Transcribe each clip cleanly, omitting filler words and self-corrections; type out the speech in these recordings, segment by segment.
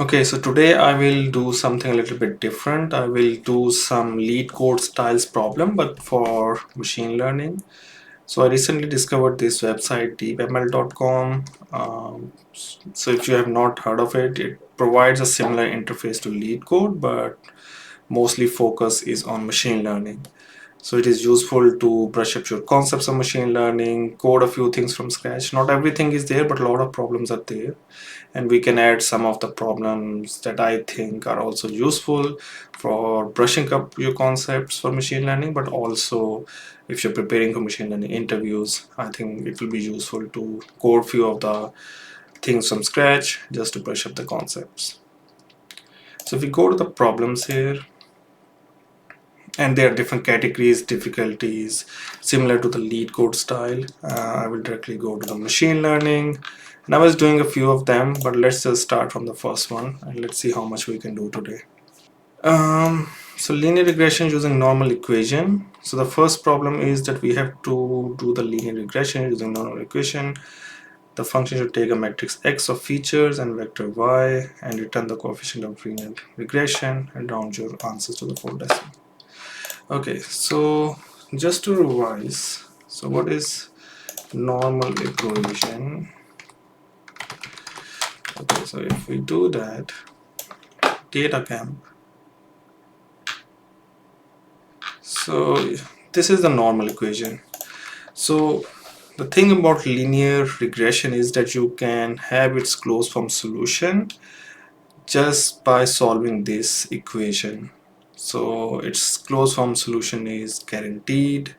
Okay, so today I will do something a little bit different. I will do some lead code styles problem, but for machine learning. So I recently discovered this website deepml.com. So if you have not heard of it, it provides a similar interface to lead code, but mostly focus is on machine learning. So it is useful to brush up your concepts of machine learning, code a few things from scratch. Not everything is there, but a lot of problems are there. And we can add some of the problems that I think are also useful for brushing up your concepts for machine learning, but also if you're preparing for machine learning interviews, I think it will be useful to code few of the things from scratch just to brush up the concepts. So if we go to the problems here, and there are different categories, difficulties, similar to the lead code style. I will directly go to the machine learning. And I was doing a few of them, but let's just start from the first one and let's see how much we can do today. So linear regression using normal equation. So the first problem is that we have to do the linear regression using normal equation. The function should take a matrix X of features and vector Y and return the coefficient of linear regression and round your answers to the 4 decimal. Okay, so just to revise, so what is normal equation? Okay, so if we do that, data camp. So this is the normal equation. So the thing about linear regression is that you can have its closed form solution just by solving this equation. So its closed form solution is guaranteed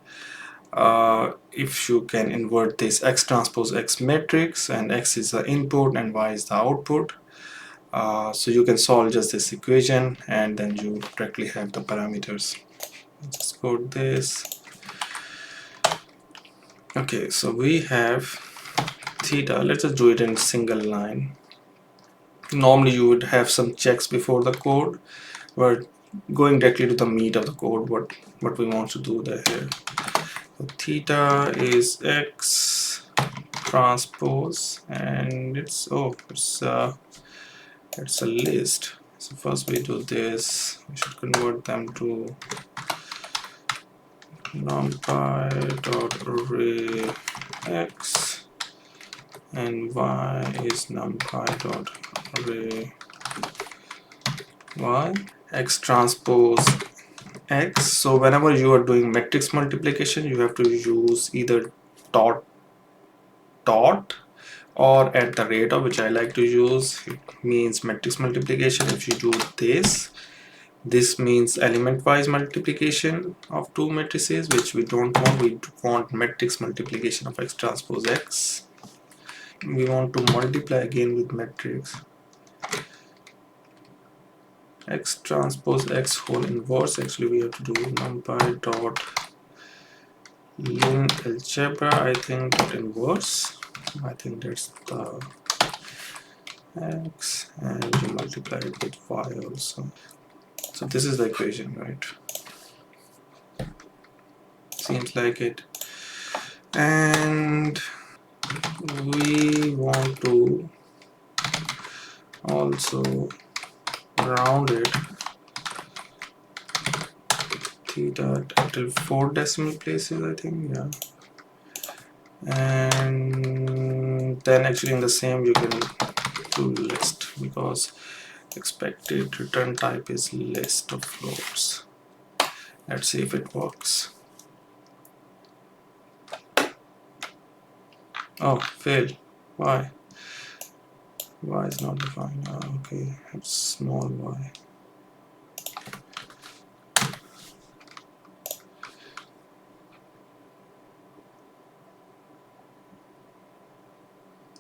if you can invert this X transpose X matrix, and X is the input and Y is the output. So you can solve just this equation and then you directly have the parameters. Just code this. Okay, so we have theta. Let's just do it in single line. Normally you would have some checks before the code. We're going directly to the meat of the code, what we want to do there here. So theta is X transpose, and it's it's a list. So first we do this. We should convert them to numpy dot array X, and Y is numpy dot array Y. X transpose X. So whenever you are doing matrix multiplication, you have to use either dot dot or at the rate of, which I like to use. It means matrix multiplication. If you do this means element wise multiplication of two matrices, which we don't want. We want matrix multiplication of X transpose X. We want to multiply again with matrix X transpose X whole inverse. Actually we have to do numpy dot lin algebra, I think, dot inverse. I think that's the X, and you multiply it with Y also. So this is the equation, right? Seems like it. And we want to also round it theta till 4 decimal places, I think, yeah. And then actually in the same you can do list, because expected return type is list of floats. Let's see if it works. Oh, failed. Why? Y is not defined. Okay, it's small y.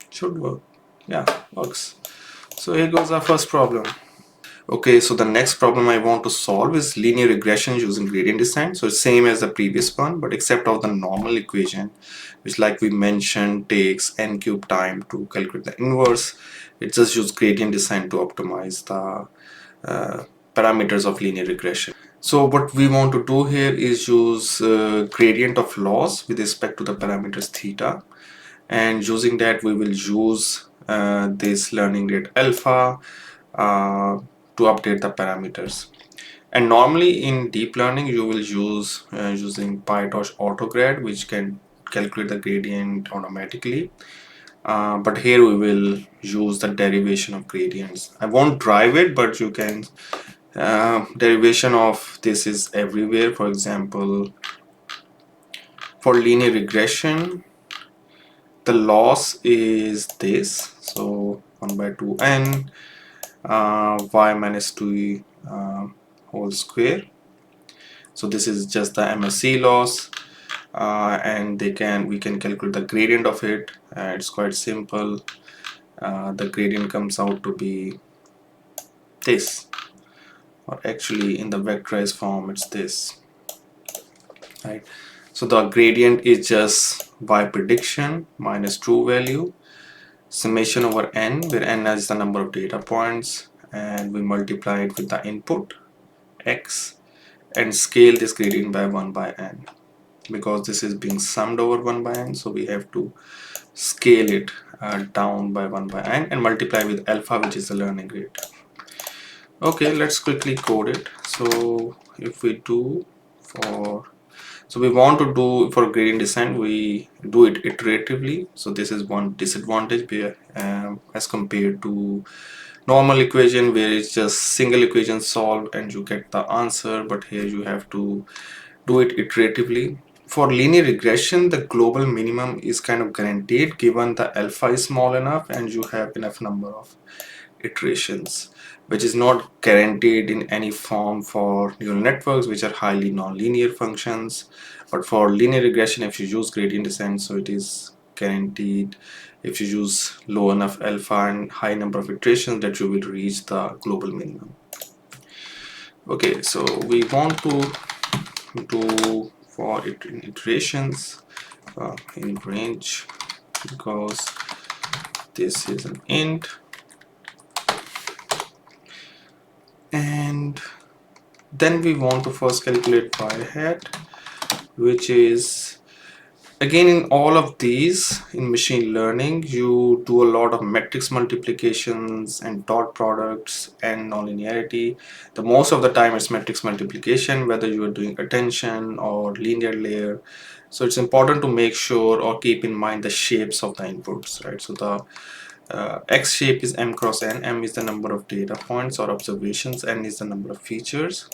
Should work. Yeah, works. So here goes our first problem. Okay, so the next problem I want to solve is linear regression using gradient descent. So it's same as the previous one, but except of the normal equation, which, like we mentioned, takes n cube time to calculate the inverse. It just uses gradient descent to optimize the parameters of linear regression. So what we want to do here is use gradient of loss with respect to the parameters theta, and using that we will use this learning rate alpha to update the parameters. And normally in deep learning you will use using PyTorch AutoGrad, which can calculate the gradient automatically. But here we will use the derivation of gradients. I won't drive it, but you can derivation of this is everywhere. For example, for linear regression, the loss is this, so 1 by 2n y minus 2 whole square. So this is just the MSE loss, and we can calculate the gradient of it. It's quite simple. The gradient comes out to be this, or actually in the vectorized form it's this, right? So the gradient is just y prediction minus true value summation over n, where n is the number of data points, and we multiply it with the input x and scale this gradient by 1 by n. Because this is being summed over 1 by n, so we have to scale it down by 1 by n and multiply with alpha, which is the learning rate. Okay, let's quickly code it. So if we do so we want to do for gradient descent, we do it iteratively. So this is one disadvantage where as compared to normal equation where it's just single equation solved and you get the answer, but here you have to do it iteratively. For linear regression, the global minimum is kind of guaranteed given the alpha is small enough and you have enough number of iterations, which is not guaranteed in any form for neural networks, which are highly nonlinear functions. But for linear regression, if you use gradient descent, so it is guaranteed if you use low enough alpha and high number of iterations that you will reach the global minimum. Okay, so we want to do for it in iterations in range, because this is an int, and then we want to first calculate y hat, which is again in all of these in machine learning you do a lot of matrix multiplications and dot products and nonlinearity. The most of the time it's matrix multiplication, whether you are doing attention or linear layer. So it's important to make sure or keep in mind the shapes of the inputs, right? So the x shape is m cross n. M is the number of data points or observations, n is the number of features,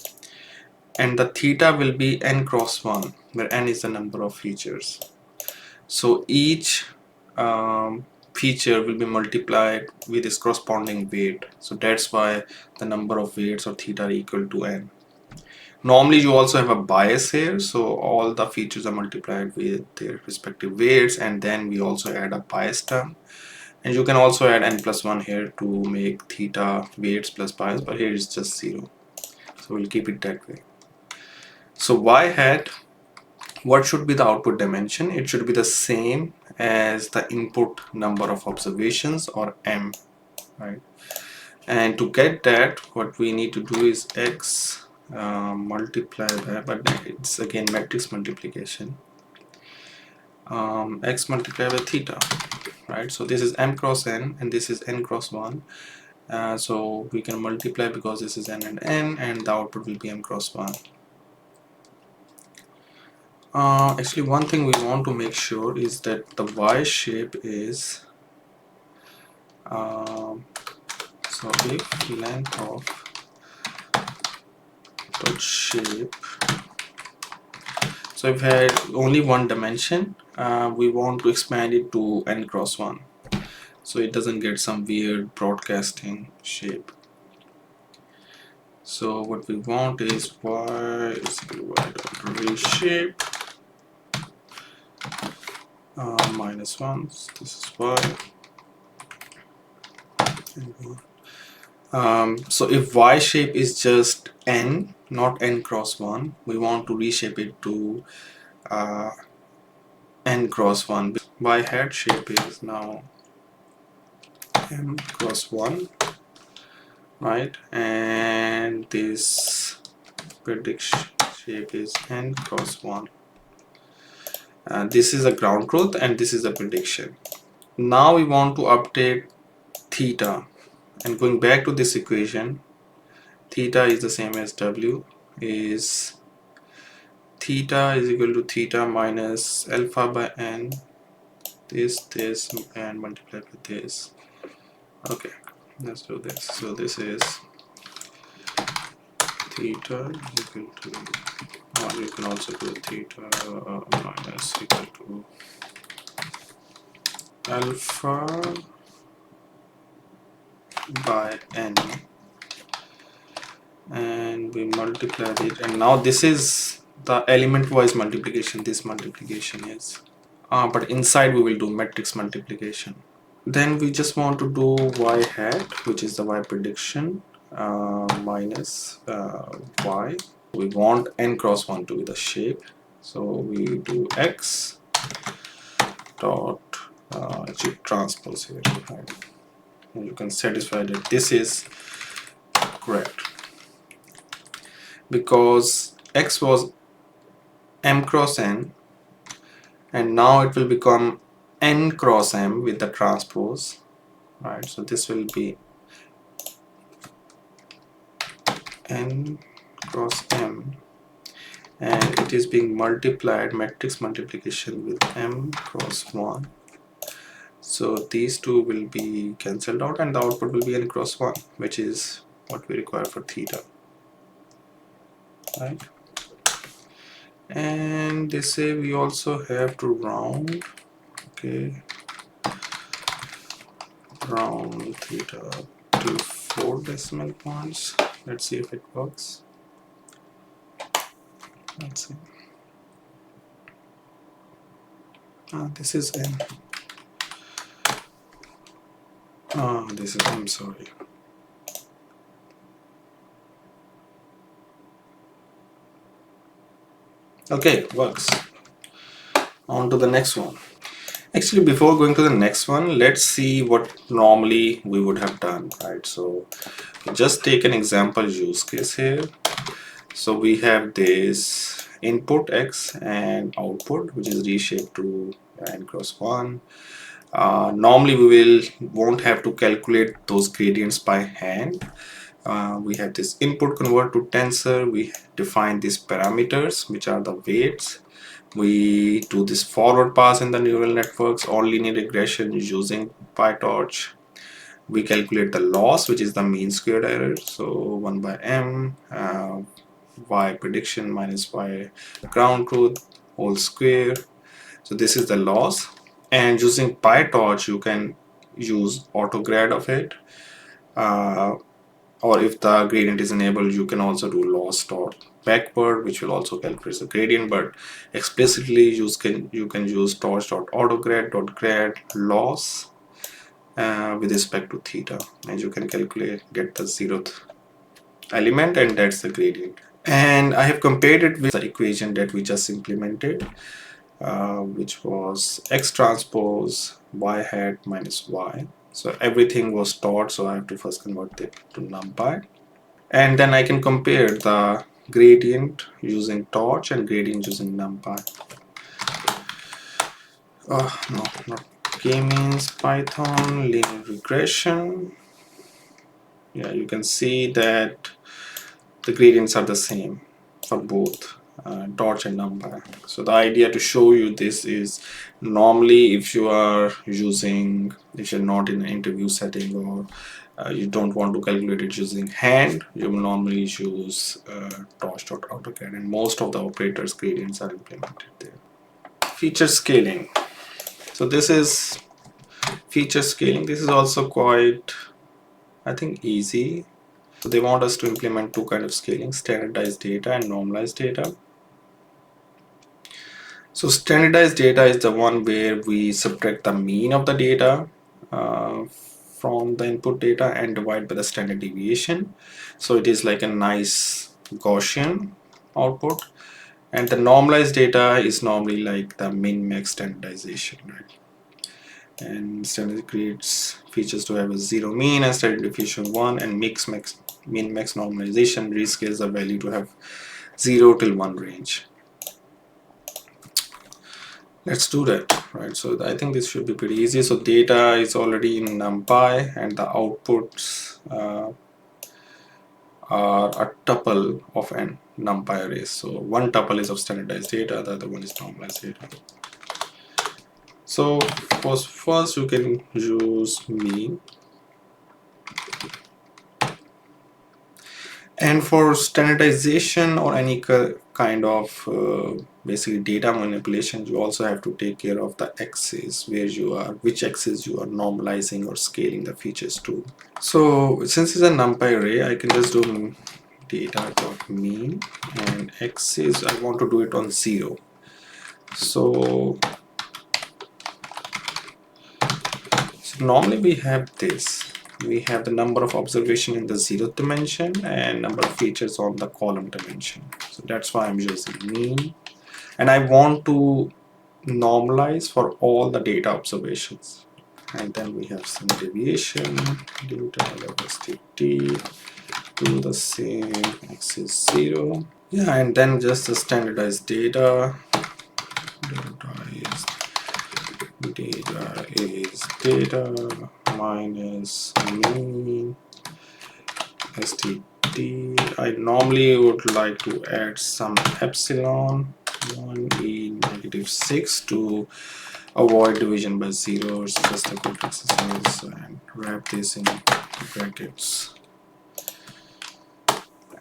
and the theta will be n cross 1, where n is the number of features. So each feature will be multiplied with its corresponding weight. So that's why the number of weights of theta are equal to n. Normally you also have a bias here, so all the features are multiplied with their respective weights, and then we also add a bias term. And you can also add n plus 1 here to make theta weights plus bias, but here it's just 0. So we'll keep it that way. So y hat, what should be the output dimension? It should be the same as the input number of observations, or m, right? And to get that, what we need to do is x multiply that, but it's again matrix multiplication, x multiplied by theta, right? So this is m cross n and this is n cross 1. So we can multiply because this is n, and the output will be m cross 1. Actually, one thing we want to make sure is that the y shape is so if length of dot shape, so if we had only one dimension, we want to expand it to n cross 1, so it doesn't get some weird broadcasting shape. So what we want is y is equal to y dot reshape minus 1, this is y. So if y shape is just n, not n cross 1, we want to reshape it to n cross 1. Y hat shape is now m cross 1, right? And this prediction shape is n cross 1. This is a ground truth and this is a prediction. Now we want to update theta, And going back to this equation, theta is the same as W is theta is equal to theta minus alpha by n, this, and multiplied with this. Okay, let's do this. So this is theta is equal to, or you can also do theta minus equal to alpha by n, and we multiplied it, and now this is the element wise multiplication. This multiplication is but inside we will do matrix multiplication. Then we just want to do y hat, which is the y prediction, minus y. We want n cross 1 to be the shape, so we do x dot actually transpose here, right? And you can satisfy that this is correct because x was m cross n, and now it will become n cross m with the transpose, right? So this will be n cross m, and it is being multiplied, matrix multiplication, with m cross 1. So these two will be cancelled out and the output will be n cross 1, which is what we require for theta, right? And they say we also have to round, okay, round theta to 4 decimal points. Let's see if it works. Let's see. This is n. This is, I'm sorry. Okay, works. On to the next one. Actually, before going to the next one, let's see what normally we would have done, right? So just take an example use case here. So we have this input x and output, which is reshaped to n cross 1. Normally we won't have to calculate those gradients by hand. We have this input convert to tensor. We define these parameters, which are the weights. We do this forward pass in the neural networks or linear regression using PyTorch. We calculate the loss, which is the mean squared error. So 1 by m, y prediction minus y ground truth whole square. So this is the loss. And using PyTorch, you can use autograd of it. Or if the gradient is enabled, you can also do loss dot backward, which will also calculate the gradient, but explicitly you can use torch dot autograd dot grad loss with respect to theta, and you can get the 0th element, and that's the gradient. And I have compared it with the equation that we just implemented, which was x transpose y hat minus y. So everything was stored, so I have to first convert it to numpy, and then I can compare the gradient using torch and gradient using numpy. No, not k-means, Python linear regression. Yeah, you can see that the gradients are the same for both torch and numpy. So the idea to show you this is, normally if you're not in an interview setting, or you don't want to calculate it using hand, you will normally use torch.autocad, and most of the operators gradients are implemented there. Feature scaling. So this is feature scaling. This is also quite, I think, easy. So they want us to implement two kinds of scaling: standardized data and normalized data. So standardized data is the one where we subtract the mean of the data from the input data and divide by the standard deviation. So it is like a nice Gaussian output. And the normalized data is normally like the min-max standardization, right? And standard creates features to have a 0 mean and standard deviation 1, and min-max normalization rescales the value to have 0 till 1 range. Let's do that, right? So I think this should be pretty easy. So data is already in NumPy, and the outputs are a tuple of an NumPy array. So one tuple is of standardized data, the other one is normalized data. So first you can use mean. And for standardization or any kind of basically data manipulation, you also have to take care of the axis where you are, which axis you are normalizing or scaling the features to. So since it's a NumPy array, I can just do data.mean, and axis I want to do it on 0. So normally we have this. We have the number of observation in the 0th dimension and number of features on the column dimension. So that's why I'm using mean. And I want to normalize for all the data observations. And then we have some deviation, data t to the same axis 0. Yeah, and then just the standardized data. Data is data minus mean STT. I normally would like to add some epsilon 1e-6 to avoid division by zeros. Just a quick exercise and wrap this in brackets.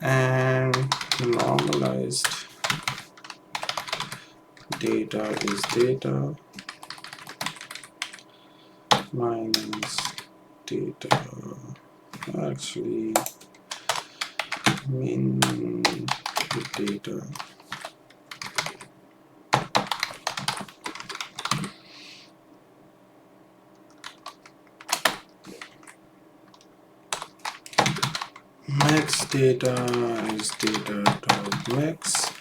And normalized data is data minus data, actually mean data. Max data is data dot max.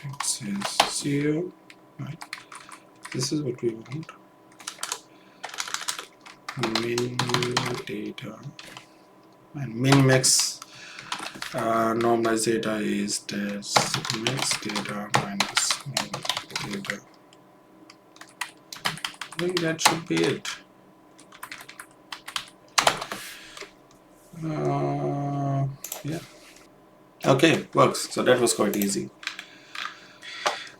X is 0. Right. This is what we want. Min data, and min max normalized data is this max data minus min data. I think that should be it. Yeah. Okay, works. So that was quite easy.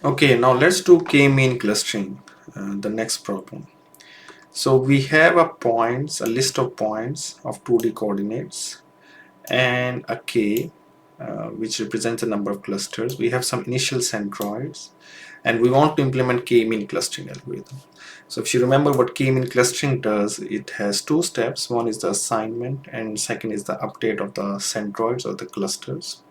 Okay, now let's do k-mean clustering, the next problem. So we have a list of points of 2D coordinates and a k, which represents the number of clusters. We have some initial centroids, and we want to implement k-mean clustering algorithm. So if you remember what k-mean clustering does, it has two steps. One is the assignment, and second is the update of the centroids or the clusters.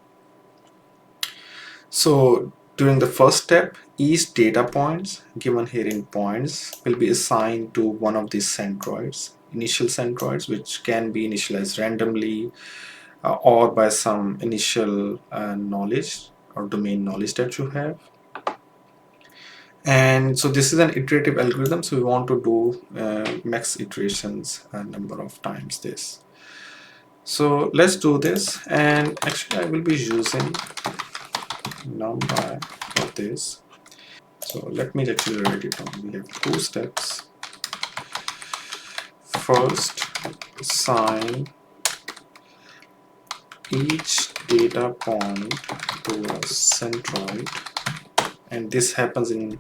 So during the first step, each data points given here in points will be assigned to one of these centroids, initial centroids, which can be initialized randomly or by some initial knowledge or domain knowledge that you have. And so this is an iterative algorithm, so we want to do max iterations a number of times this. So let's do this, and actually I will be using NumPy for this. So let me actually write it down. We have two steps. First, assign each data point to a centroid, and this happens in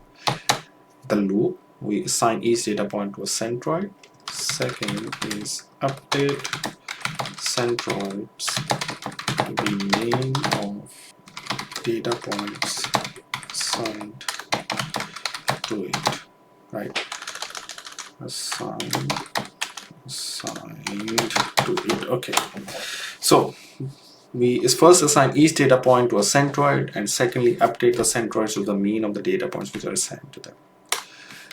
the loop. We assign each data point to a centroid. Second is update centroids to the name of data points assigned to it, right? Assigned to it. Okay, so we first assign each data point to a centroid, and secondly update the centroids to the mean of the data points which are assigned to them.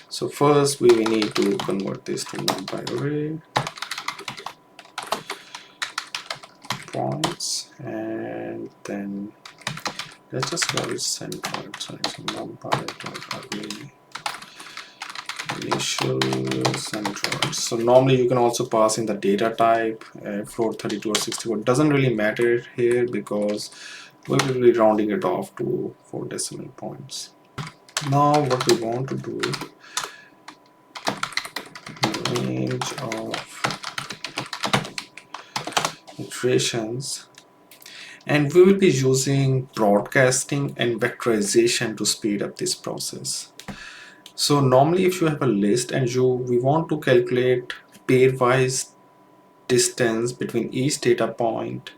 So first we need to convert this to NumPy array points, and then let's just call it centroid. So it's NumPy.array initial centroids. So normally you can also pass in the data type, float 32 or 64. It doesn't really matter here because we will be rounding it off to 4 decimal points. Now what we want to do range of iterations, and we will be using broadcasting and vectorization to speed up this process. So normally if you have a list and we want to calculate pairwise distance between each data point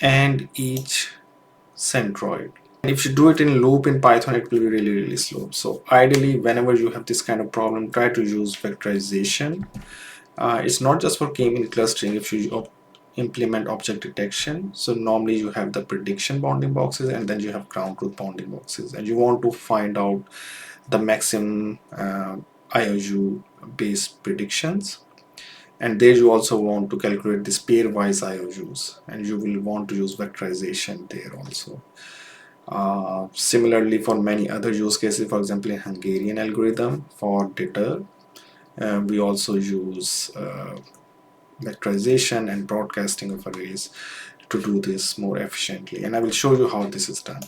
and each centroid, and if you do it in loop in Python, it will be really slow. So ideally, whenever you have this kind of problem, try to use vectorization. It's not just for k-mean clustering. If you implement object detection, so normally you have the prediction bounding boxes and then you have ground truth bounding boxes, and you want to find out the maximum IOU based predictions, and there you also want to calculate this pairwise IOUs, and you will want to use vectorization there also. Similarly, for many other use cases, for example in Hungarian algorithm for deter, we also use vectorization and broadcasting of arrays to do this more efficiently, and I will show you how this is done.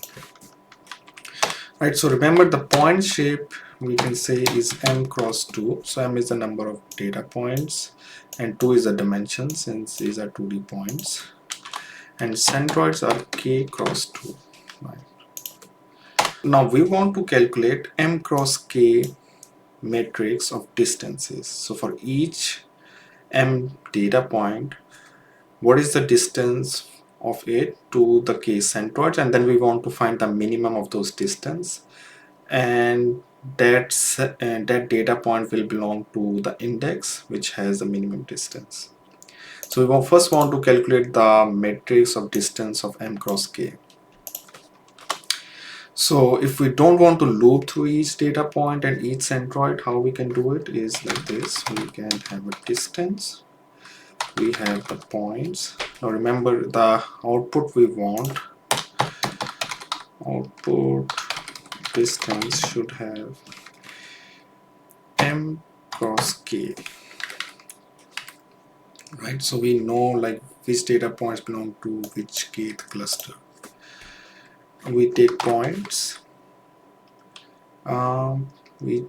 Right, so remember the point shape we can say is m cross 2. So m is the number of data points and 2 is the dimension, since these are 2D points, and centroids are k cross 2. Right. Now we want to calculate m cross k matrix of distances. So for each m data point, what is the distance of it to the k centroids, and then we want to find the minimum of those distance, and that data point will belong to the index which has the minimum distance. So we first want to calculate the matrix of distance of m cross k. So if we don't want to loop through each data point and each centroid, how we can do it is like this. We can have a distance, we have the points. Now remember the output we want, output distance should have m cross k, right? So we know like which data points belong to which kth cluster. We take points, we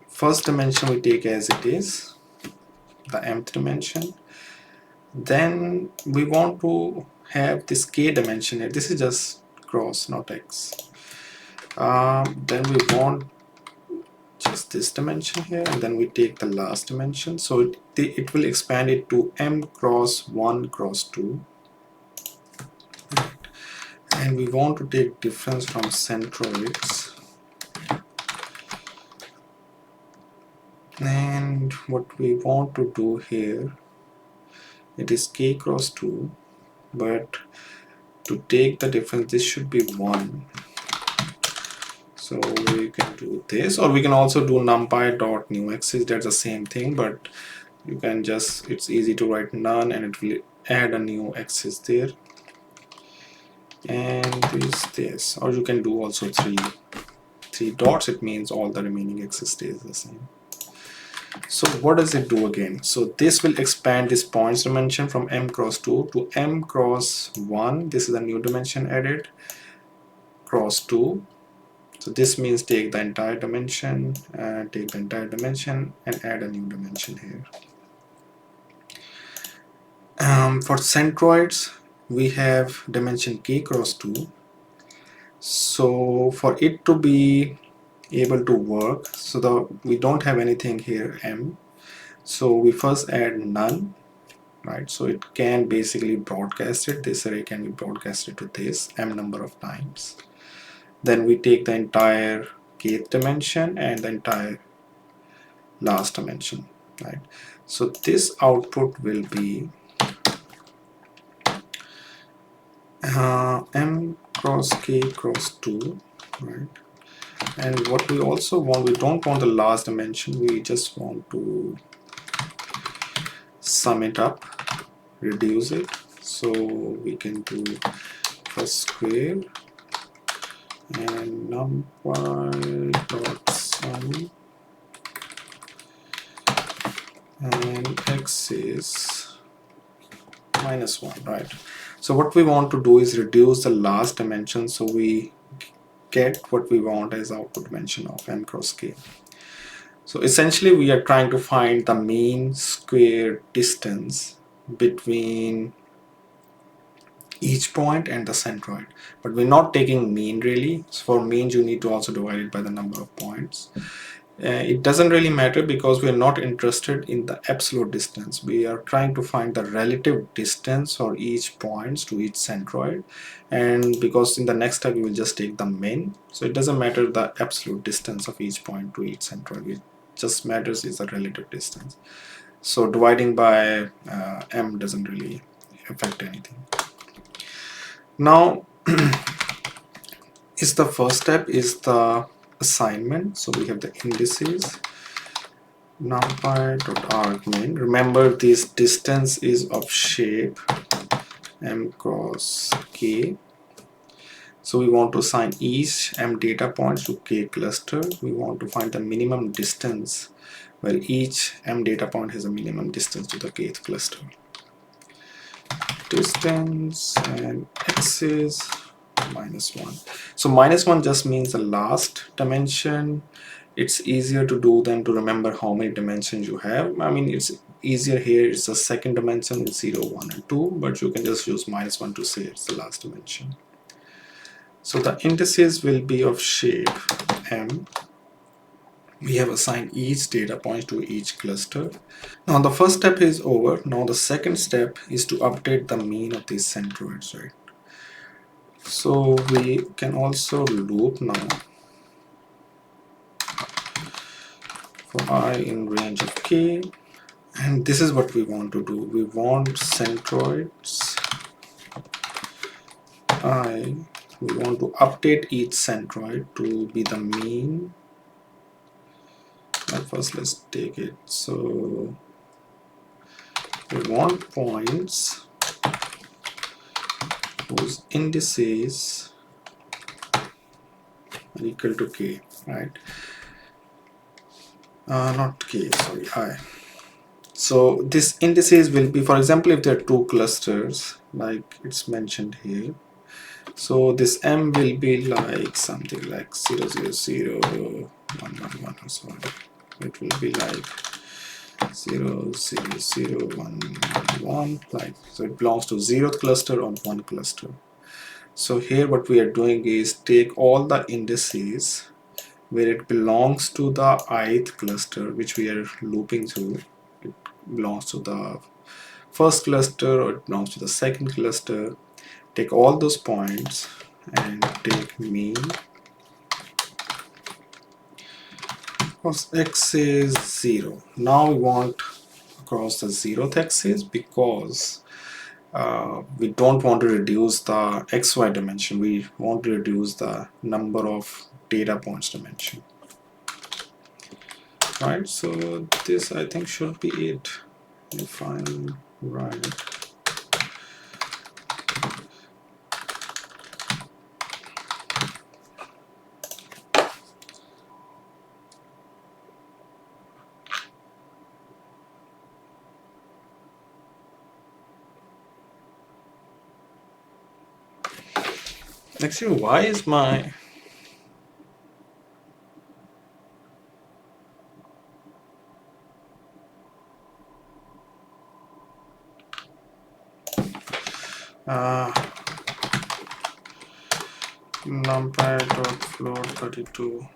first dimension we take as it is, the mth dimension. Then we want to have this k dimension here. This is just cross, not x. Then we want just this dimension here, and then we take the last dimension. So it will expand it to m cross 1 cross 2. And we want to take difference from centroids. And what we want to do here, it is k cross 2, but to take the difference, this should be 1. So we can do this, or we can also do numpy dot new axis. That's the same thing, but you can just, it's easy to write none and it will add a new axis there. And this, or you can do also three dots. It means all the remaining axis stays the same. So what does it do again? So this will expand this points dimension from m cross 2 to m cross 1. This is a new dimension added, cross 2. So this means take the entire dimension, and add a new dimension here. For centroids, we have dimension k cross 2. So for it to be able to work, so we don't have anything here m, so we first add none, right? So it can basically broadcast it. This array can be broadcasted to this m number of times. Then we take the entire kth dimension and the entire last dimension, right? So this output will be m cross k cross 2, right? And what we also want, we don't want the last dimension, we just want to sum it up, reduce it. So we can do first square and numpy dot sum, and x is -1, right? So what we want to do is reduce the last dimension, so we get what we want as output dimension of m cross k. So essentially we are trying to find the mean square distance between each point and the centroid, but we're not taking mean really. So for means you need to also divide it by the number of points. It doesn't really matter because we're not interested in the absolute distance. We are trying to find the relative distance for each points to each centroid, and because in the next step we will just take the mean, so it doesn't matter the absolute distance of each point to each centroid. It just matters is the relative distance. So dividing by m doesn't really affect anything. Now is the first step is the assignment. So we have the indices numpy.argmin. Remember this distance is of shape m cross k. So we want to assign each m data points to k cluster. We want to find the minimum distance where each m data point has a minimum distance to the kth cluster. Distance and axis -1. So -1 just means the last dimension. It's easier to do than to remember how many dimensions you have. I mean, it's easier here. It's the second dimension with 0, 1 and 2, but you can just use -1 to say it's the last dimension. So the indices will be of shape m. We have assigned each data point to each cluster. Now the first step is over. Now the second step is to update the mean of these centroids, right? So we can also loop now for I in range of k, and this is what we want to do. We want centroids I, we want to update each centroid to be the mean. But first let's take it. So we want points whose indices are equal to k, right? Not k, sorry, I. So this indices will be, for example, if there are two clusters like it's mentioned here, so this m will be like something like 0, 0, 0, 1, 1, 1 or so on. It will be like 0, 0, 0, 1, 1, like, so it belongs to 0th cluster on 1 cluster. So here what we are doing is take all the indices where it belongs to the ith cluster, which we are looping through. It belongs to the first cluster or it belongs to the second cluster. Take all those points and take mean of x is 0. Now we want across the 0th axis because we don't want to reduce the xy dimension. We want to reduce the number of data points dimension. Right, so this I think should be it if I'm right. Actually, why is my numpy.float32.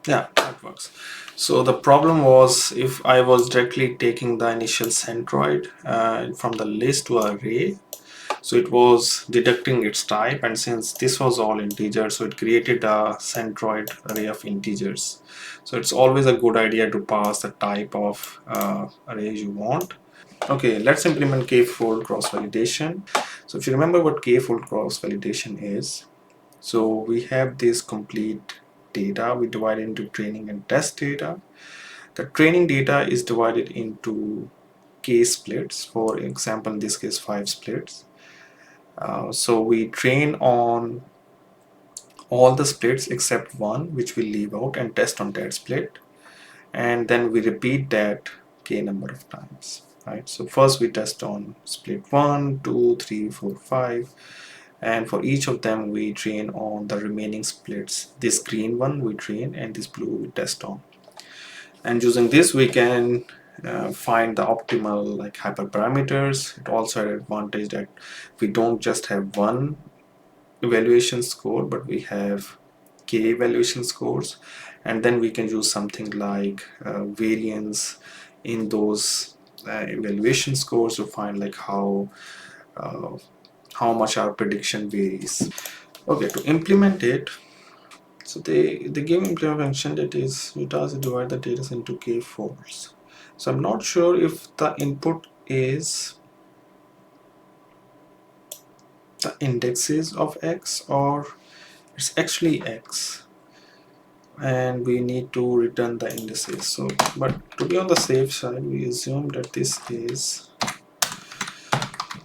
Yeah, that works. So the problem was if I was directly taking the initial centroid from the list to array, so it was deducting its type, and since this was all integer, so it created a centroid array of integers. So it's always a good idea to pass the type of array you want. Okay, let's implement k-fold cross validation. So if you remember what k-fold cross validation is, so we have this complete data. We divide into training and test data. The training data is divided into k splits. For example, in this case 5 splits. So we train on all the splits except one, which we leave out, and test on that split, and then we repeat that k number of times, right? So first we test on split 1, 2, 3, 4, 5, and for each of them we train on the remaining splits. This green one we train and this blue we test on, and using this we can find the optimal like hyperparameters. It also had an advantage that we don't just have one evaluation score, but we have k evaluation scores, and then we can use something like variance in those evaluation scores to find like how much our prediction varies. Okay, to implement it, so they give implement function that is it does divide the data into k folds. So I'm not sure if the input is the indexes of x or it's actually x, and we need to return the indices. So but to be on the safe side, we assume that this is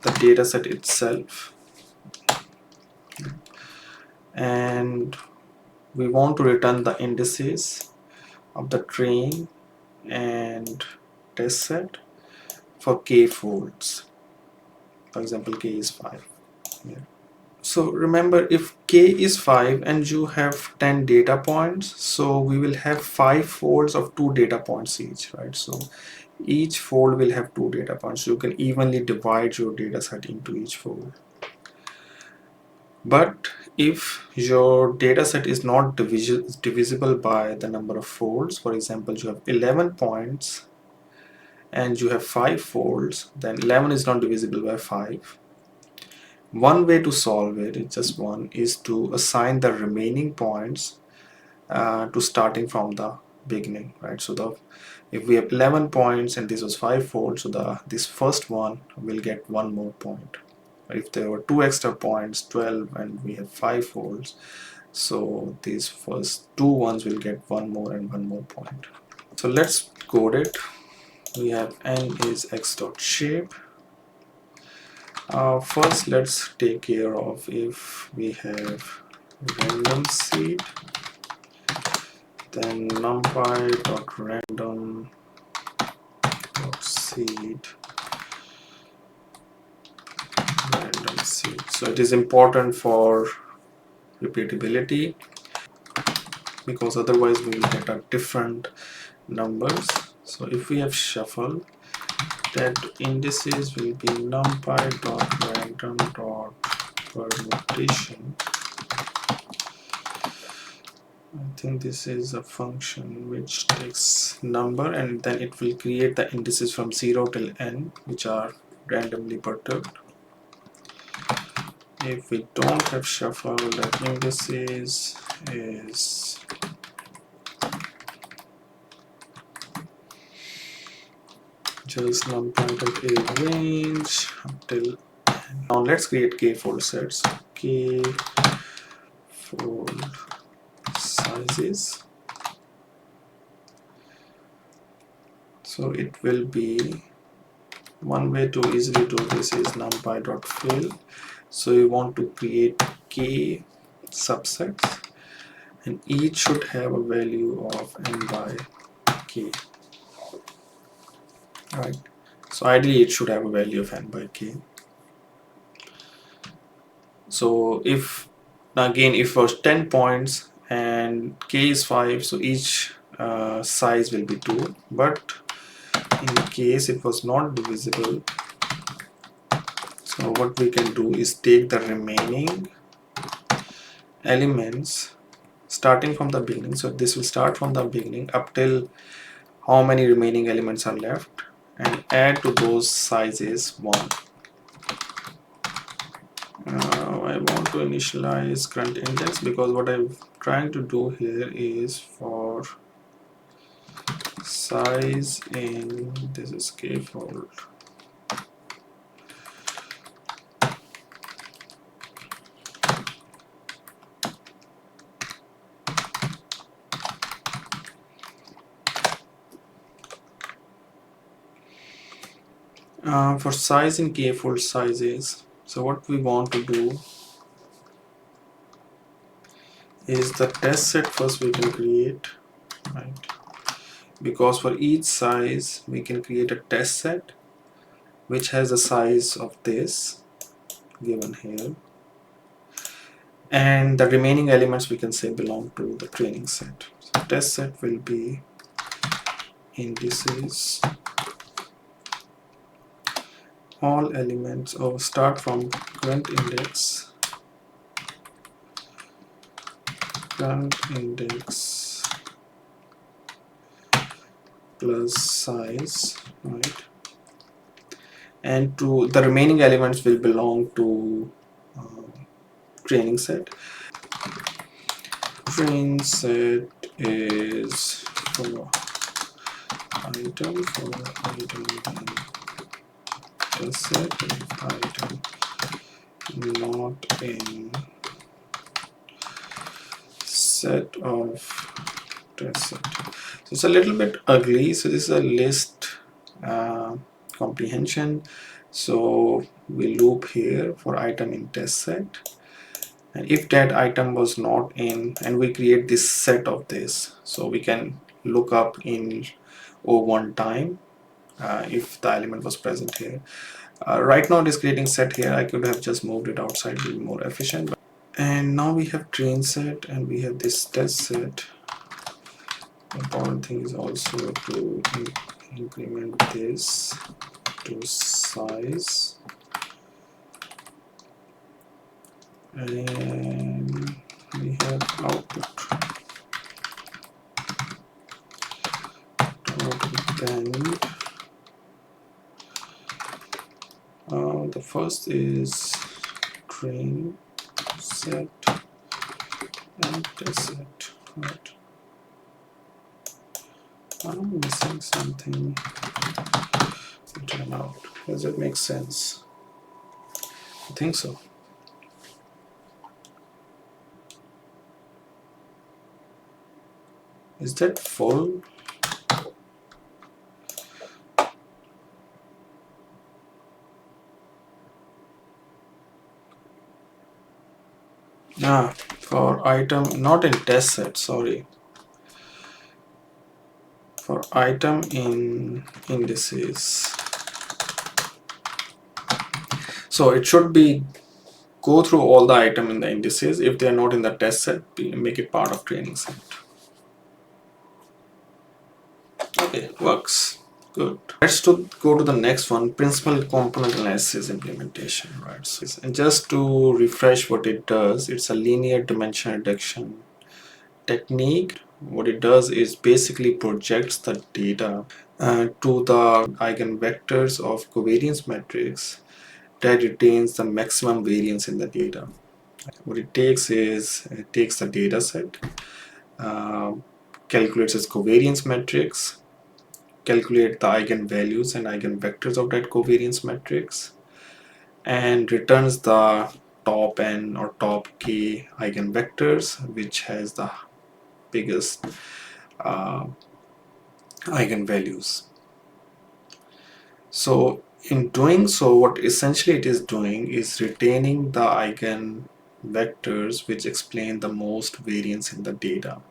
the data set itself, and we want to return the indices of the train and test set for k folds. For example, k is 5 here. So remember, if k is 5 and you have 10 data points, so we will have 5 folds of 2 data points each, right? So each fold will have 2 data points. You can evenly divide your data set into each fold. But if your data set is not divisible by the number of folds, for example, you have 11 points and you have 5 folds, then 11 is not divisible by 5. One way to solve it, it's just one, is to assign the remaining points to starting from the beginning, right? So if we have 11 points and this was 5 folds, so this first one will get 1 more point. If there were 2 extra points, 12, and we have 5 folds, so these first 2 ones will get 1 more and 1 more point. So let's code it. We have n is x dot shape. First let's take care of if we have random seed, then numpy dot random dot seed random seed. So it is important for repeatability, because otherwise we will get a different numbers. So if we have shuffle, that indices will be numpy dot random dot permutation. I think this is a function which takes number and then it will create the indices from 0 till n, which are randomly perturbed. If we don't have shuffle, the indices is just numpy dot a range until n. Now let's create k fold sets. K fold sizes. So it will be, one way to easily do this is numpy dot fill. So you want to create k subsets and each should have a value of n by k, right? So ideally it should have a value of n by k. So if again, if it was 10 points and k is 5, so each size will be 2, but in case it was not divisible, so what we can do is take the remaining elements starting from the beginning. So this will start from the beginning up till how many remaining elements are left and add to those sizes 1. I want to initialize current index, because what I'm trying to do here is for size in this is k fold. For size in k fold sizes, so what we want to do is the test set first we can create, right? Because for each size we can create a test set which has the size of this given here, and the remaining elements we can say belong to the training set. So test set will be indices, all elements, or start from current index plus size, right? And to the remaining elements will belong to training set. Train set is for item in test set, if item not in set of test set. So it's a little bit ugly. So this is a list comprehension. So we loop here for item in test set, and if that item was not in, and we create this set of this, so we can look up in O1 time if the element was present here. Right now it is creating set here. I could have just moved it outside to be more efficient. And now we have train set and we have this test set. The important thing is also to increment this to size, and we have output band. The first is train set and test set, right? I'm missing something to turn out. Does it make sense? I think so. Is that full? Ah, for item not in test set, sorry. For item in indices. So it should be go through all the item in the indices. If they are not in the test set, make it part of training set. Okay, works. Good. Let's go to the next one, principal component analysis implementation, right? So, and just to refresh what it does, it's a linear dimension reduction technique. What it does is basically projects the data to the eigenvectors of covariance matrix that retains the maximum variance in the data. What it takes is it takes the data set, calculates its covariance matrix, calculate the eigenvalues and eigenvectors of that covariance matrix, and returns the top n or top k eigenvectors, which has the biggest eigenvalues. So in doing so, what essentially it is doing is retaining the eigenvectors which explain the most variance in the data.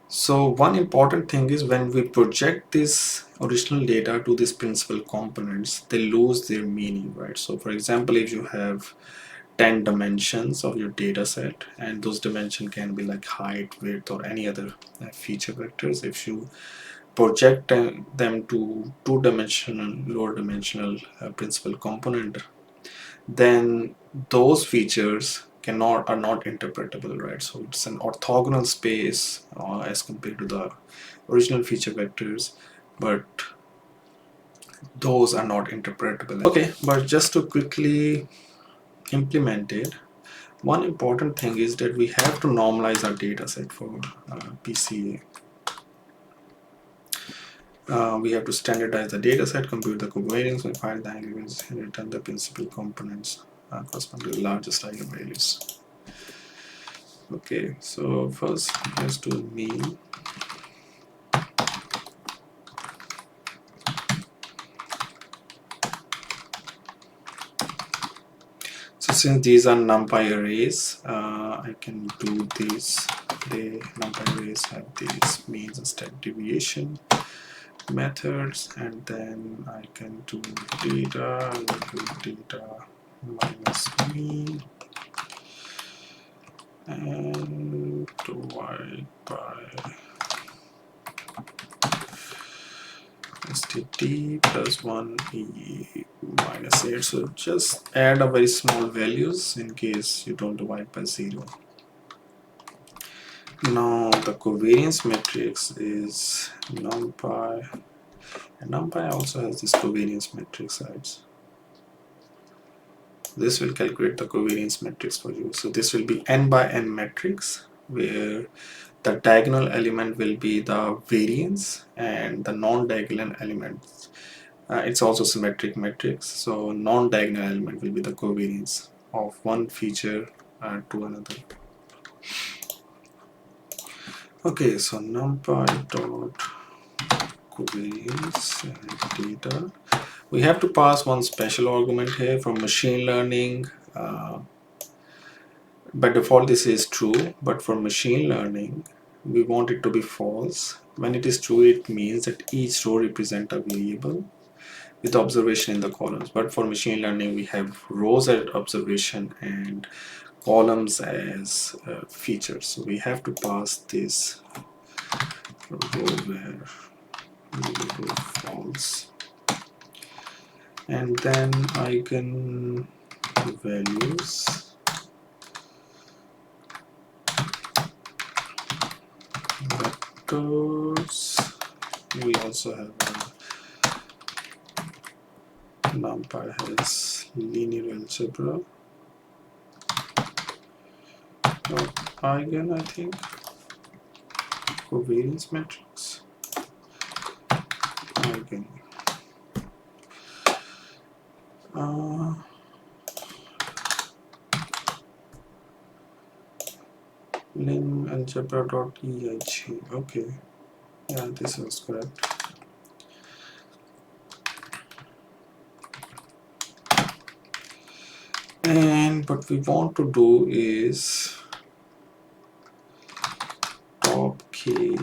So one important thing is when we project this original data to these principal components, they lose their meaning, right? So for example, if you have 10 dimensions of your data set, and those dimensions can be like height, width, or any other feature vectors, if you project them to two-dimensional, lower dimensional principal component, then those features are not interpretable, right? So it's an orthogonal space as compared to the original feature vectors, but those are not interpretable. Okay, but just to quickly implement it, one important thing is that we have to normalize our data set for PCA. We have to standardize the data set, compute the covariance, and find the eigenvalues, and return the principal components corresponding to the largest eigenvalues. Okay, so first let's do mean. So since these are numpy arrays, I can do these. The numpy arrays have these means and standard deviation methods, and then I can do data minus mean and divide by STT plus 1 E minus 8. So just add a very small values in case you don't divide by 0. Now the covariance matrix is numpy, and numpy also has this covariance matrix sides. This will calculate the covariance matrix for you. So this will be n by n matrix where the diagonal element will be the variance and the non-diagonal elements. It's also symmetric matrix. So non-diagonal element will be the covariance of one feature to another. Okay, so numpy dot covariance and data. We have to pass one special argument here from machine learning. By default this is true, but for machine learning we want it to be false. When it is true, it means that each row represents a variable with observation in the columns. But for machine learning we have rows as observation and columns as features. So we have to pass this row where variable false, and then eigen values vectors. We also have numpy has linear algebra. Eigen, I think, covariance matrix. Eigen. Lim algebra dot eig. Okay, yeah, this was correct. And what we want to do is top k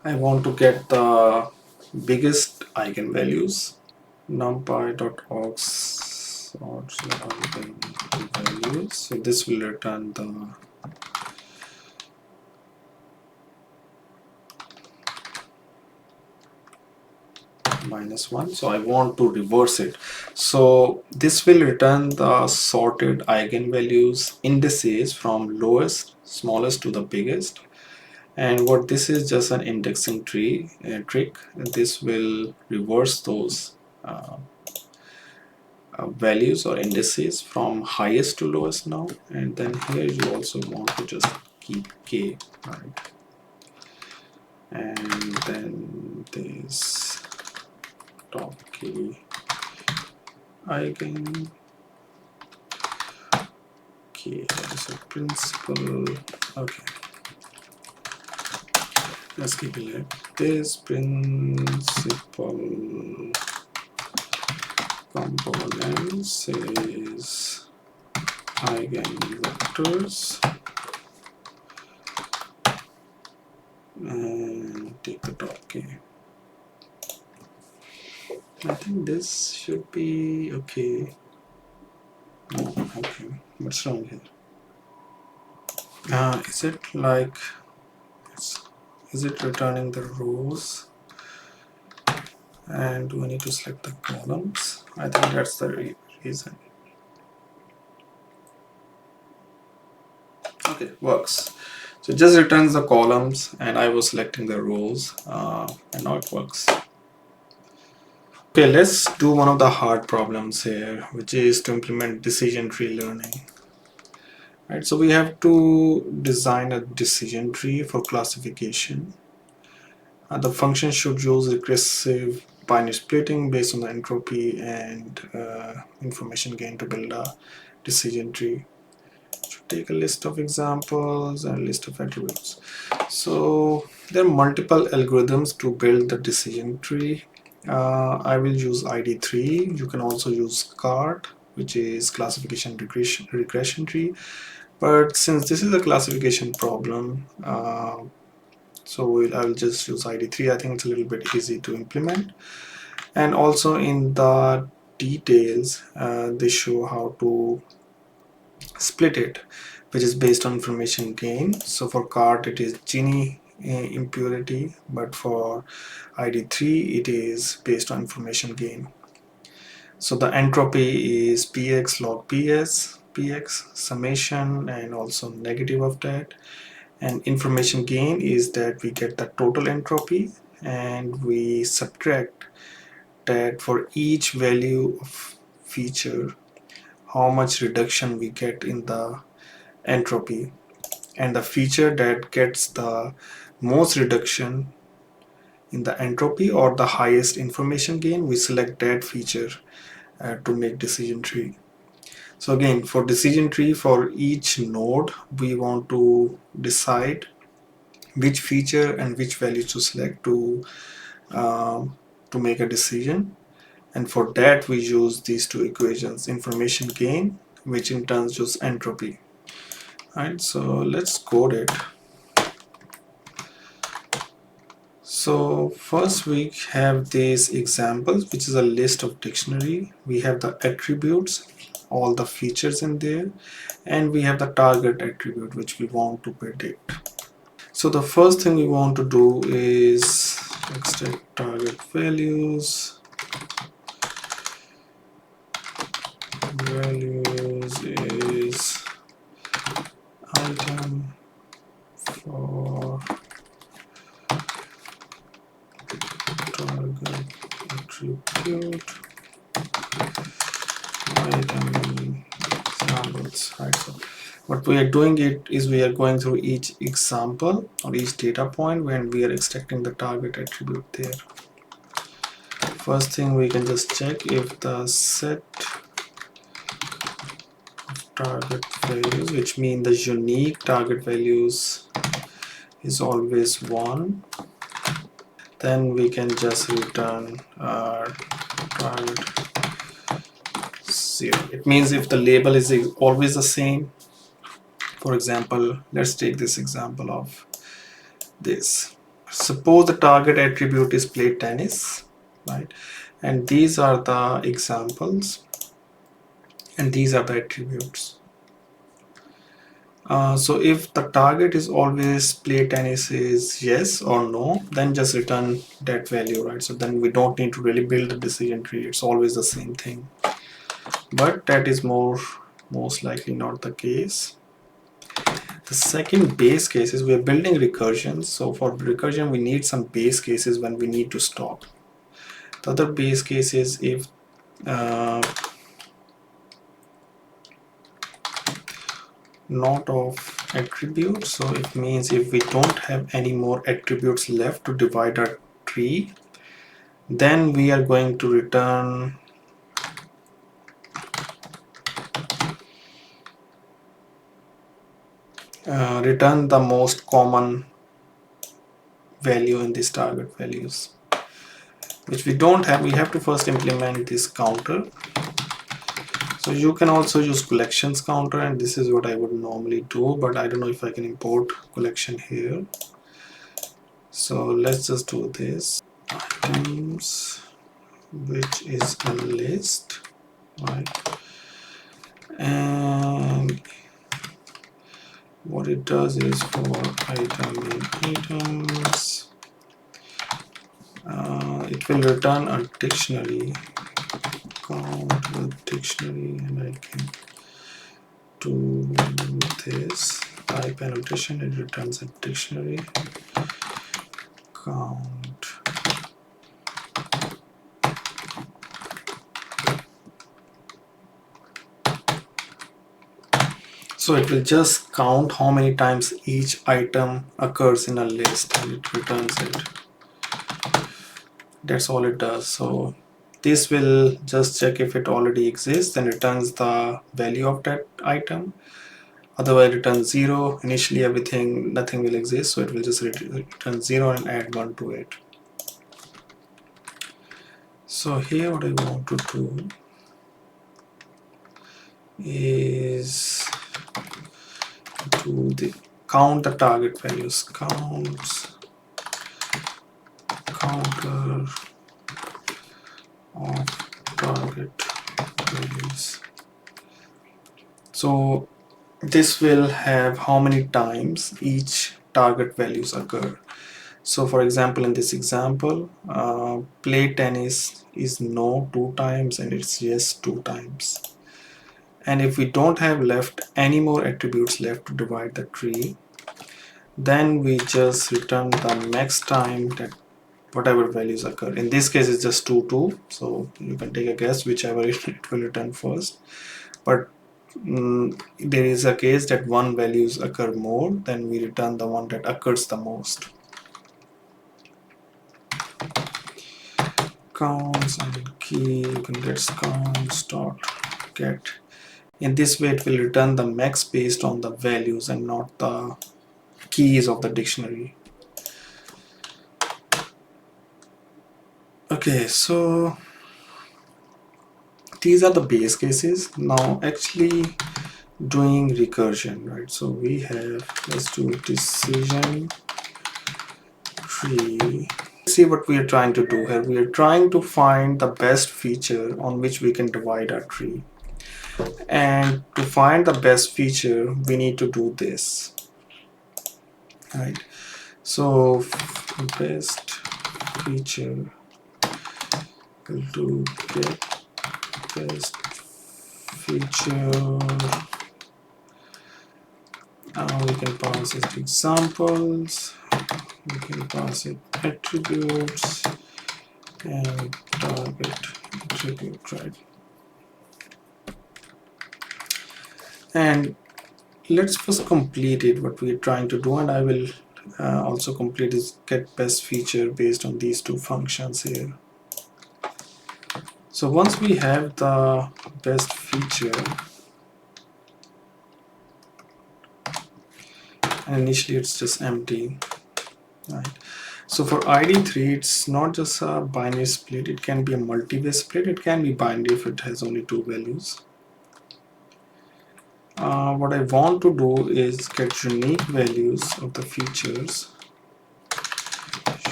I want to get the biggest eigenvalues. numpy.aux eigenvalues. So this will return the -1. So I want to reverse it. So this will return the sorted eigenvalues indices from lowest, smallest to the biggest. And what this is just an indexing tree trick. This will reverse those values or indices from highest to lowest now. And then here you also want to just keep k, right? And then this top k eigen k as a principal. Okay, let's keep it like this. Principal components is eigenvectors, and take the top k. I think this should be okay. No, okay. What's wrong here? Is it like, is it returning the rows? And do I need to select the columns? I think that's the reason. Okay, works. So it just returns the columns, and I was selecting the rows, and now it works. Okay, let's do one of the hard problems here, which is to implement decision tree learning. Right, so we have to design a decision tree for classification. The function should use recursive binary splitting based on the entropy and information gain to build a decision tree. Should take a list of examples and a list of attributes. So there are multiple algorithms to build the decision tree. I will use ID3. You can also use CART, which is classification regression tree. But since this is a classification problem, so I will just use ID3. I think it's a little bit easy to implement. And also in the details, they show how to split it, which is based on information gain. So for cart it is Gini impurity, but for ID3 it is based on information gain. So the entropy is px log px summation and also negative of that, and information gain is that we get the total entropy and we subtract that for each value of feature how much reduction we get in the entropy, and the feature that gets the most reduction in the entropy or the highest information gain, we select that feature to make decision tree. So again, for decision tree, for each node we want to decide which feature and which value to select to make a decision, and for that we use these two equations, information gain, which in turn use entropy. Right, so let's code it. So first we have these examples, which is a list of dictionary. We have the attributes, all the features in there, and we have the target attribute which we want to predict. So the first thing we want to do is extract target values. Values is item for target attribute item examples. Right, so what we are doing it is we are going through each example or each data point when we are extracting the target attribute there. First thing, we can just check if the set of target values, which mean the unique target values, is always 1. Then we can just return our target 0. It means if the label is always the same. For example, let's take this example of this. Suppose the target attribute is play tennis, right? And these are the examples, and these are the attributes. So if the target is always play tennis is yes or no, then just return that value, right? So then we don't need to really build a decision tree. It's always the same thing. But that is most likely not the case. The second base case is we are building recursion. So for recursion, we need some base cases when we need to stop. The other base case is if not of attributes. So it means if we don't have any more attributes left to divide our tree, then we are going to return return the most common value in these target values, which we don't have. We have to first implement this counter. So you can also use collections counter, and this is what I would normally do, but I don't know if I can import collection here. So let's just do this. Items, which is a list, right? And what it does is for item in items, it will return a dictionary, count with dictionary, and I can do this type annotation. It returns a dictionary count. So it will just count how many times each item occurs in a list and it returns it. That's all it does. So this will just check if it already exists and returns the value of that item. Otherwise return 0. Initially nothing will exist, so it will just return 0 and add 1 to it. So here what I want to do is count the target values. Counter of target values. So this will have how many times each target values occur. So for example, in this example, play tennis is no 2 times and it's yes 2 times. And if we don't have left any more attributes left to divide the tree, then we just return the next time that whatever values occur. In this case, it's just 2, 2. So you can take a guess whichever it will return first. But there is a case that one values occur more, then we return the one that occurs the most. Counts and key, you can get counts dot get. In this way, it will return the max based on the values and not the keys of the dictionary. Okay, so these are the base cases. Now actually doing recursion, right? So we have, let's do decision tree. See what we are trying to do here. We are trying to find the best feature on which we can divide our tree. And to find the best feature, we need to do this, right? So best feature will do get best feature. We can pass it examples, we can pass it attributes and target attribute, right? And let's first complete it what we are trying to do, and I will also complete this get best feature based on these two functions here. So once we have the best feature, and initially it's just empty, right? So for ID3, it's not just a binary split, it can be a multi-way split. It can be binary if it has only 2 values. What I want to do is get unique values of the features,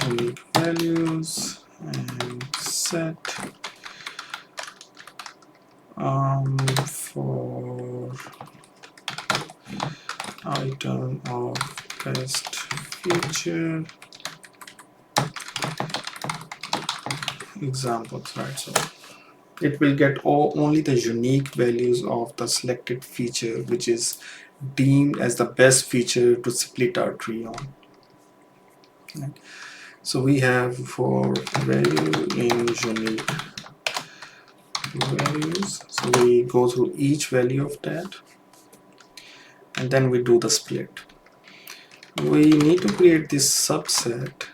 unique values, and set for item of best feature examples, right? So it will get only the unique values of the selected feature which is deemed as the best feature to split our tree on, right? So we have for value in unique values, so we go through each value of that and then we do the split. We need to create this subset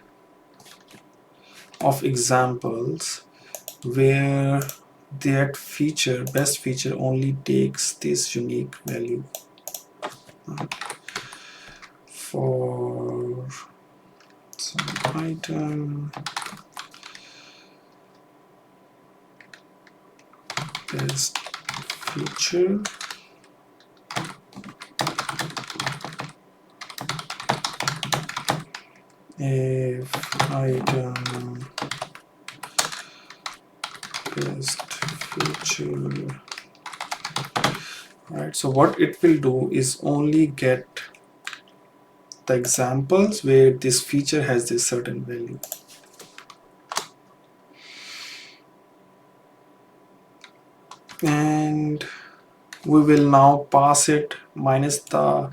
of examples where that feature, best feature, only takes this unique value. For some item best feature if item best feature, right? So what it will do is only get the examples where this feature has this certain value. And we will now pass it minus the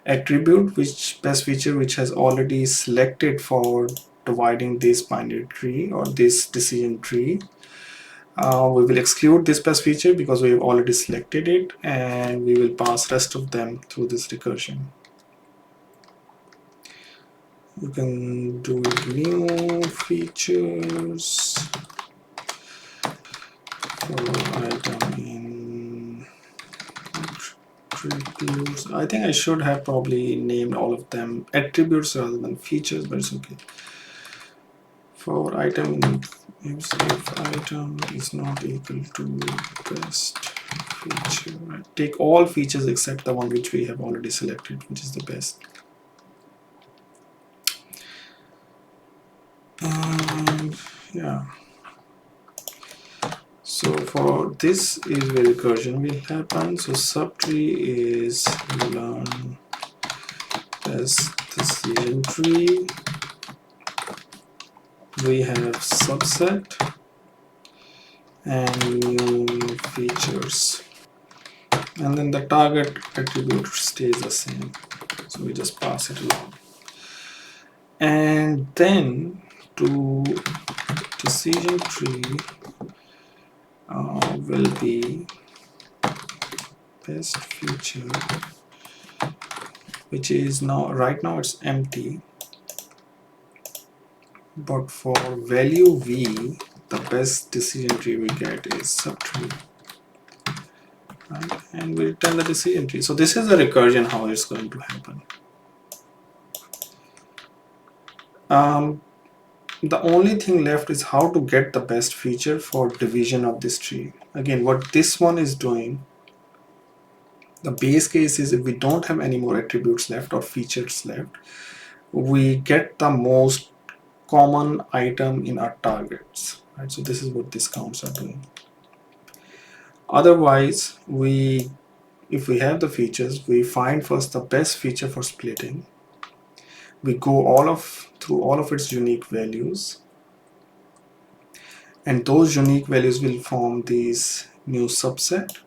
attribute which best feature which has already selected for dividing this binary tree or this decision tree. We will exclude this best feature because we have already selected it, and we will pass rest of them through this recursion. You can do new features for item in attributes. I think I should have probably named all of them attributes rather than features, but it's okay. For item if item is not equal to best feature, right? Take all features except the one which we have already selected, which is the best. And yeah, So for this is where recursion will happen. So subtree is learn as decision tree. We have subset and new features, and then the target attribute stays the same, so we just pass it along. And then to decision tree will be best feature, which is now right now it's empty, but for value v the best decision tree we get is subtree, right? And we return the decision tree. So this is the recursion how it's going to happen. The only thing left is how to get the best feature for division of this tree. Again, what this one is doing, the base case is if we don't have any more attributes left or features left, we get the most common item in our targets, right? So this is what these counts are doing. Otherwise, if we have the features, we find first the best feature for splitting. We go through all of its unique values, and those unique values will form these new subset,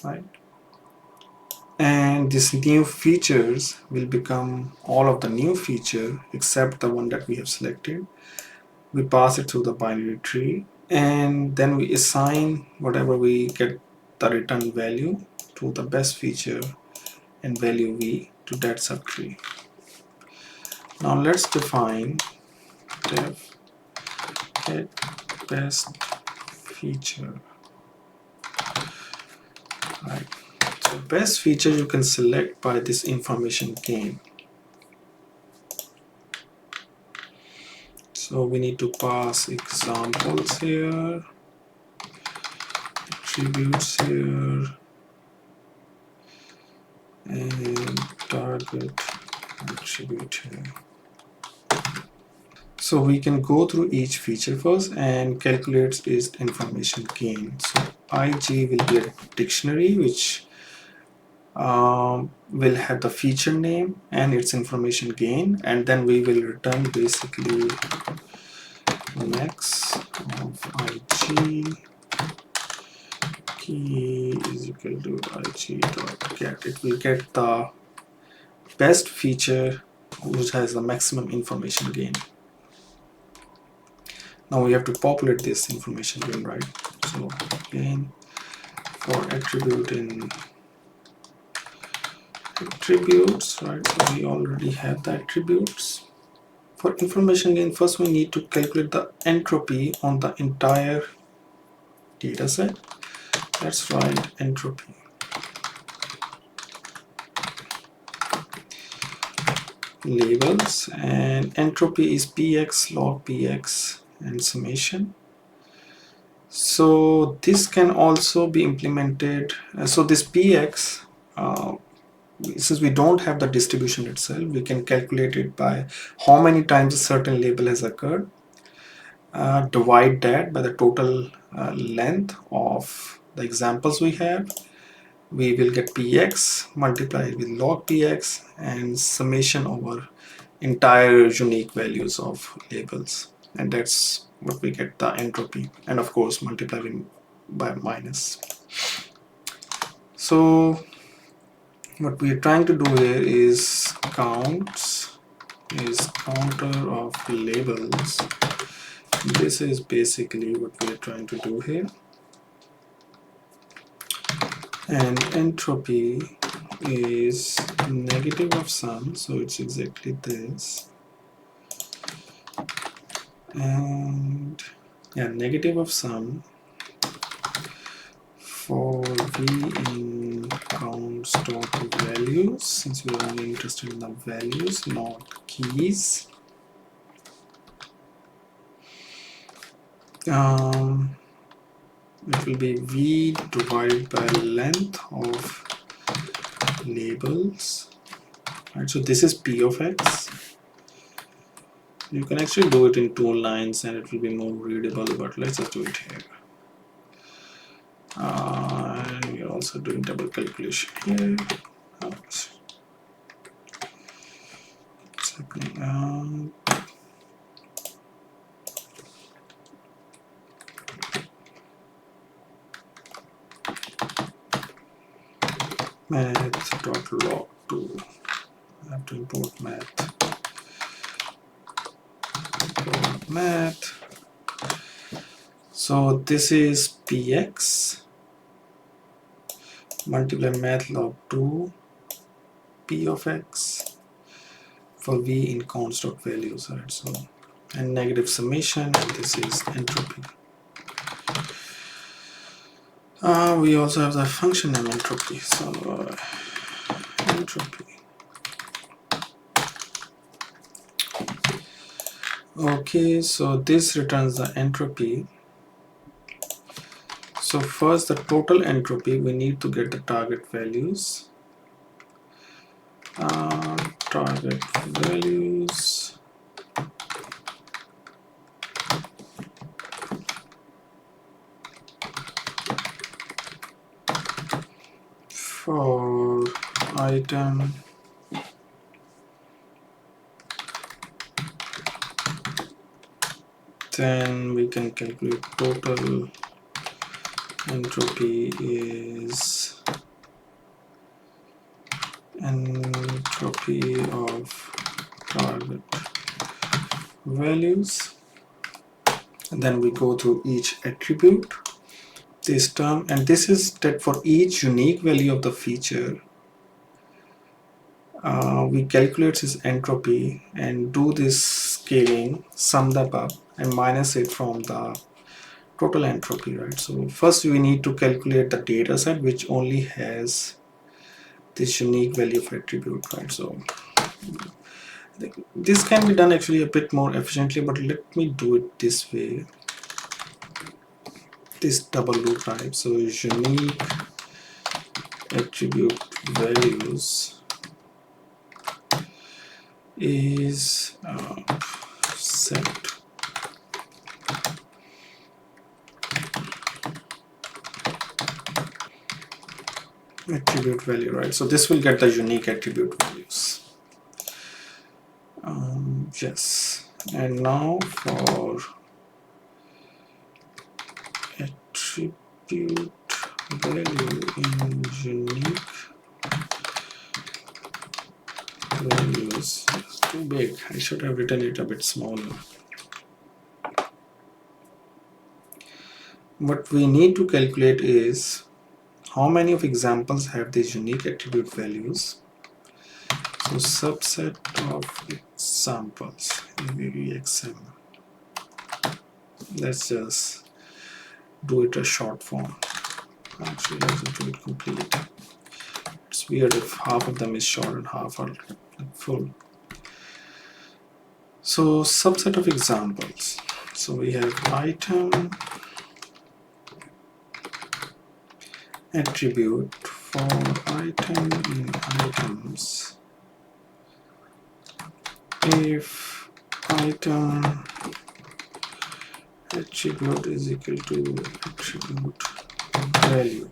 right? And these new features will become all of the new feature except the one that we have selected. We pass it through the binary tree, and then we assign whatever we get the return value to the best feature and value v to that subtree. Now let's define def get best feature, right? So best feature you can select by this information gain. So we need to pass examples here, attributes here, and target attribute here. So we can go through each feature first and calculate its information gain. So IG will be a dictionary which will have the feature name and its information gain, and then we will return basically max of IG key is equal to IG dot get. It will get the best feature which has the maximum information gain. Now we have to populate this information gain, right? So gain for attribute in attributes, right? So we already have the attributes. For information gain, first we need to calculate the entropy on the entire data set. Let's write entropy. Labels, and entropy is px log px and summation. So this can also be implemented. So this px, since we don't have the distribution itself, we can calculate it by how many times a certain label has occurred, divide that by the total length of the examples we have. We will get px multiplied with log px and summation over entire unique values of labels, and that's what we get the entropy, and of course multiplying by minus. So what we are trying to do here is counter of labels. This is basically what we are trying to do here. And entropy is negative of sum, so it's exactly this. And yeah, negative of sum for v in counts dot values, since we're only interested in the values, not keys. It will be v divided by length of labels, right? So this is p of x. You can actually do it in 2 lines and it will be more readable, but let's just do it here. And we're also doing double calculation here. What's happening? Math.log2. I have to import math. So this is px multiply math log 2 p of x for v in const dot values, right? So, and negative summation, and this is entropy. We also have the function name entropy. So entropy. Okay, so this returns the entropy. So first the total entropy, we need to get the target values. Target values for item then we can calculate total entropy is entropy of target values, and then we go through each attribute, this term, and this is that for each unique value of the feature we calculate this entropy and do this scaling, sum them up and minus it from the total entropy, right? So first we need to calculate the data set which only has this unique value of attribute, right? So this can be done actually a bit more efficiently, but let me do it this way, this double loop type. So unique attribute values is set attribute value, right? So this will get the unique attribute values. Yes, and now for attribute value in unique values, it's too big. I should have written it a bit smaller. What we need to calculate is how many of examples have these unique attribute values. So subset of examples, AVVXM. Let's just do it a short form. Actually, let's do it complete. It's weird if half of them is short and half are full. So subset of examples. So we have item attribute for item in items. If item attribute is equal to attribute value,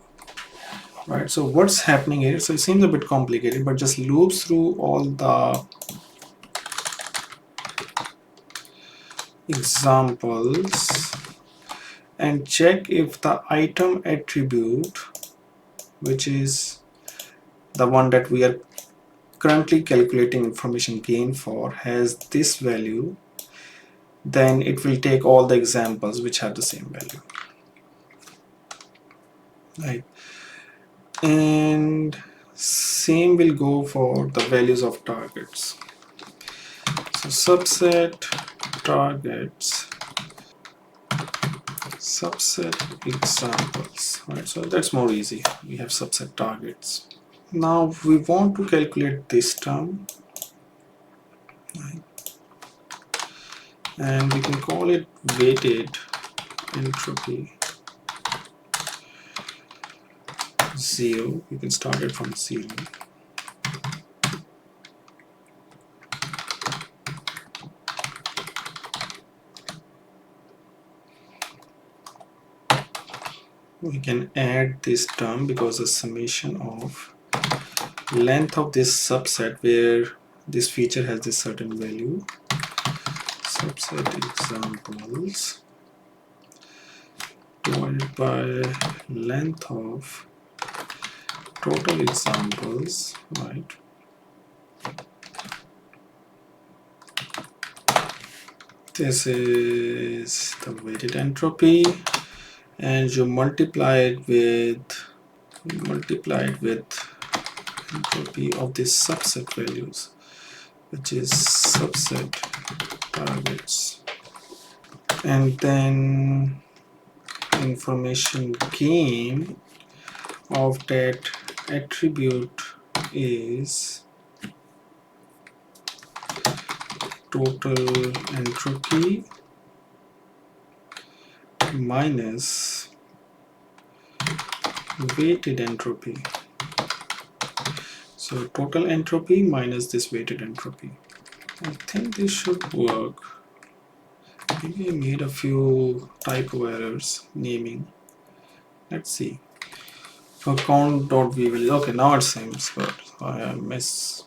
right? So what's happening here, so it seems a bit complicated, but just loops through all the examples and check if the item attribute, which is the one that we are currently calculating information gain for, has this value, then it will take all the examples which have the same value, right? And same will go for the values of targets. So subset targets, subset examples, right? So that's more easy. We have subset targets. Now we want to calculate this term, right? And we can call it weighted entropy 0. We can start it from 0. we can add this term because the summation of length of this subset where this feature has this certain value, subset examples divided by length of total examples, right? This is the weighted entropy, and you multiply it with entropy of this subset values, which is subset targets, and then information gain of that attribute is total entropy minus weighted entropy. So total entropy minus this weighted entropy. I think this should work. Maybe I made a few typo errors naming. Let's see. For count.vval, okay, now it seems good. I misplaced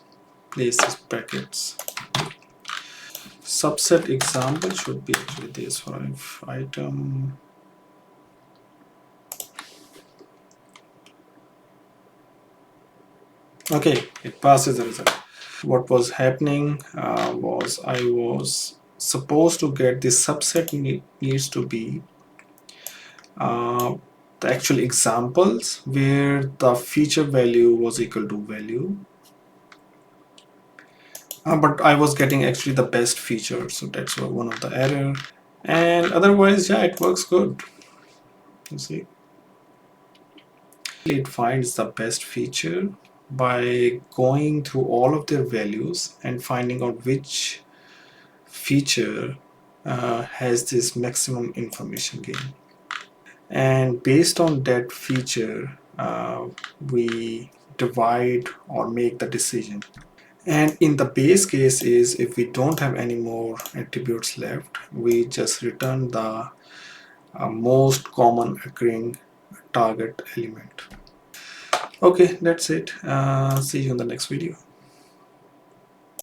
these brackets. Subset example should be actually this 5 item. Okay, it passes the result. What was happening was I was supposed to get this subset needs to be the actual examples where the feature value was equal to value, but I was getting actually the best feature, so that's one of the error, and otherwise yeah, it works good. You see, it finds the best feature by going through all of their values and finding out which feature has this maximum information gain, and based on that feature we divide or make the decision. And in the base case is if we don't have any more attributes left, we just return the most common occurring target element. Okay, that's it. See you in the next video.